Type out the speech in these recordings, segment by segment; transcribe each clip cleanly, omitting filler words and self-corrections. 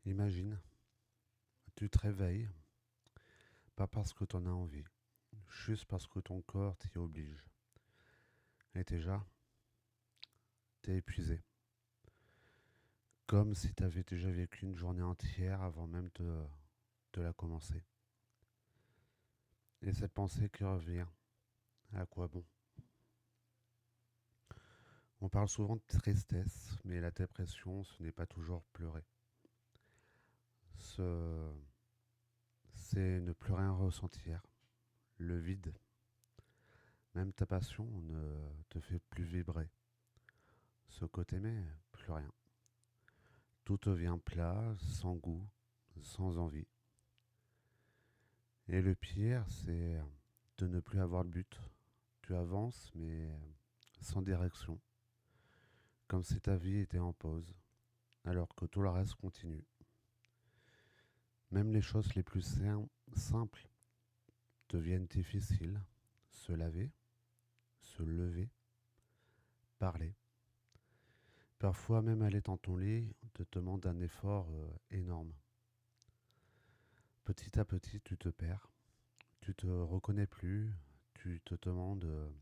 Imagine, tu te réveilles, pas parce que t'en as envie, juste parce que ton corps t'y oblige. Et déjà, t'es épuisé. Comme si t'avais déjà vécu une journée entière avant même de la commencer. Et cette pensée qui revient, à quoi bon? On parle souvent de tristesse, mais la dépression, ce n'est pas toujours pleurer. Ce- C'est ne plus rien ressentir, le vide. Même ta passion ne te fait plus vibrer. Ce que t'aimais, plus rien. Tout devient plat, sans goût, sans envie. Et le pire, c'est de ne plus avoir de but. Tu avances, mais sans direction, comme si ta vie était en pause, alors que tout le reste continue. Même les choses les plus simples deviennent difficiles. Se laver, se lever, parler. Parfois même aller dans ton lit te demande un effort énorme. Petit à petit, tu te perds. Tu te reconnais plus. Tu te demandes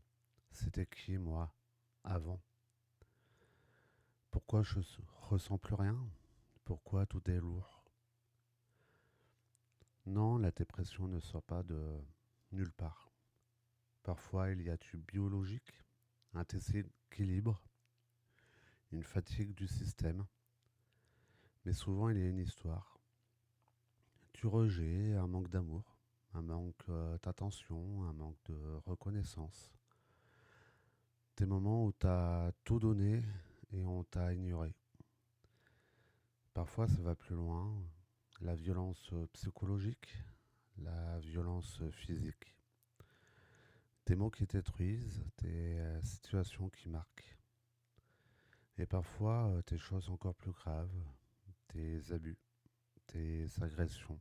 c'était qui moi avant. Pourquoi je ressens plus rien? Pourquoi tout est lourd? Non, la dépression ne sort pas de nulle part. Parfois, il y a du biologique, un déséquilibre, une fatigue du système, mais souvent il y a une histoire. Du rejet, un manque d'amour, un manque d'attention, un manque de reconnaissance. Des moments où tu as tout donné et on t'a ignoré. Parfois, ça va plus loin. La violence psychologique, la violence physique. Des mots qui détruisent, des situations qui marquent. Et parfois, des choses encore plus graves, des abus, des agressions,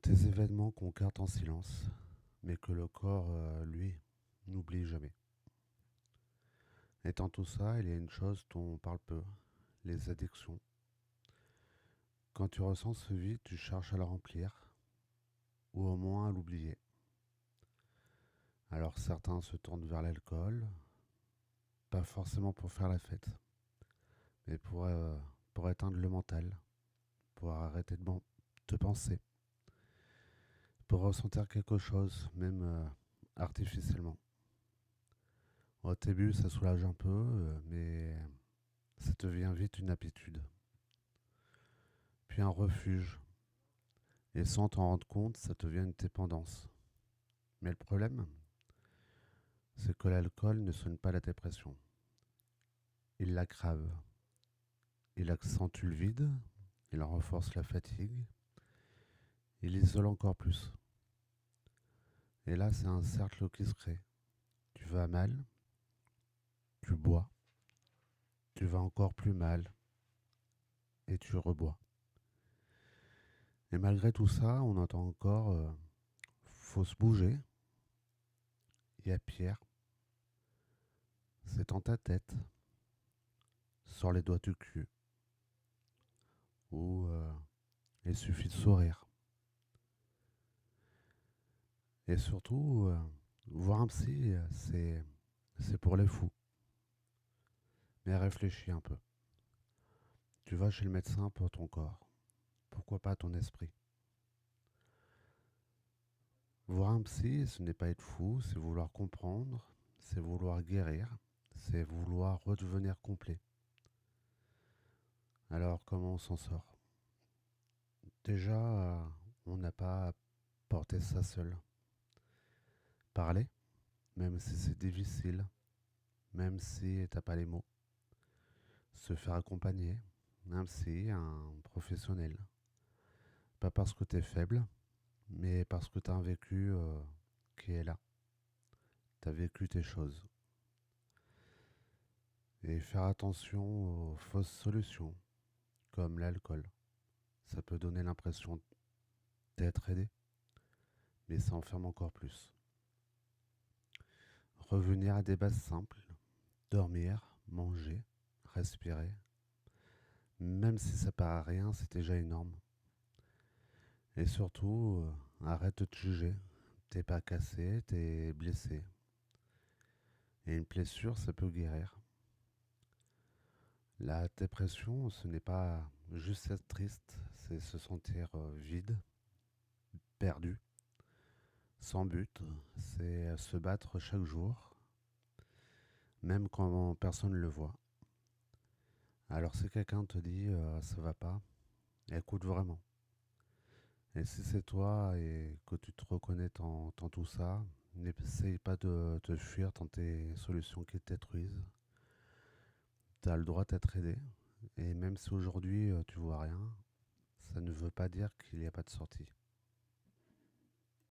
des événements qu'on garde en silence, mais que le corps, lui, n'oublie jamais. Et dans tout ça, il y a une chose dont on parle peu, les addictions. Quand tu ressens ce vide, tu cherches à le remplir, ou au moins à l'oublier. Alors certains se tournent vers l'alcool, pas forcément pour faire la fête, mais pour éteindre le mental, pour arrêter de penser, pour ressentir quelque chose, même artificiellement. Au début, ça soulage un peu, mais ça devient vite une habitude, puis un refuge, et sans t'en rendre compte, ça devient une dépendance. Mais le problème, c'est que l'alcool ne soigne pas la dépression. Il l'aggrave. Il accentue le vide, il renforce la fatigue, il isole encore plus. Et là, c'est un cercle qui se crée. Tu vas mal, tu bois, tu vas encore plus mal, et tu rebois. Et malgré tout ça, on entend encore faut se bouger, il y a Pierre, c'est dans ta tête, sors les doigts du cul, ou il suffit de sourire. Et surtout, voir un psy, c'est pour les fous. Mais réfléchis un peu. Tu vas chez le médecin pour ton corps. Pourquoi pas ton esprit? Voir un psy, ce n'est pas être fou, c'est vouloir comprendre, c'est vouloir guérir, c'est vouloir redevenir complet. Alors comment on s'en sort? Déjà, on n'a pas à porter ça seul. Parler, même si c'est difficile, même si t'as pas les mots. Se faire accompagner, même si un professionnel. Pas parce que t'es faible, mais parce que t'as un vécu qui est là. T'as vécu tes choses. Et faire attention aux fausses solutions, comme l'alcool. Ça peut donner l'impression d'être aidé, mais ça enferme encore plus. Revenir à des bases simples, dormir, manger, respirer, Même si ça paraît rien, c'est déjà énorme. Et surtout, arrête de te juger. T'es pas cassé, t'es blessé. Et une blessure, ça peut guérir. La dépression, ce n'est pas juste être triste, c'est se sentir vide, perdu, sans but. C'est se battre chaque jour, même quand personne ne le voit. Alors si quelqu'un te dit ça va pas, écoute vraiment. Et si c'est toi et que tu te reconnais dans tout ça, n'essaye pas de te fuir dans tes solutions qui te détruisent. Tu as le droit d'être aidé. Et même si aujourd'hui tu vois rien, ça ne veut pas dire qu'il n'y a pas de sortie.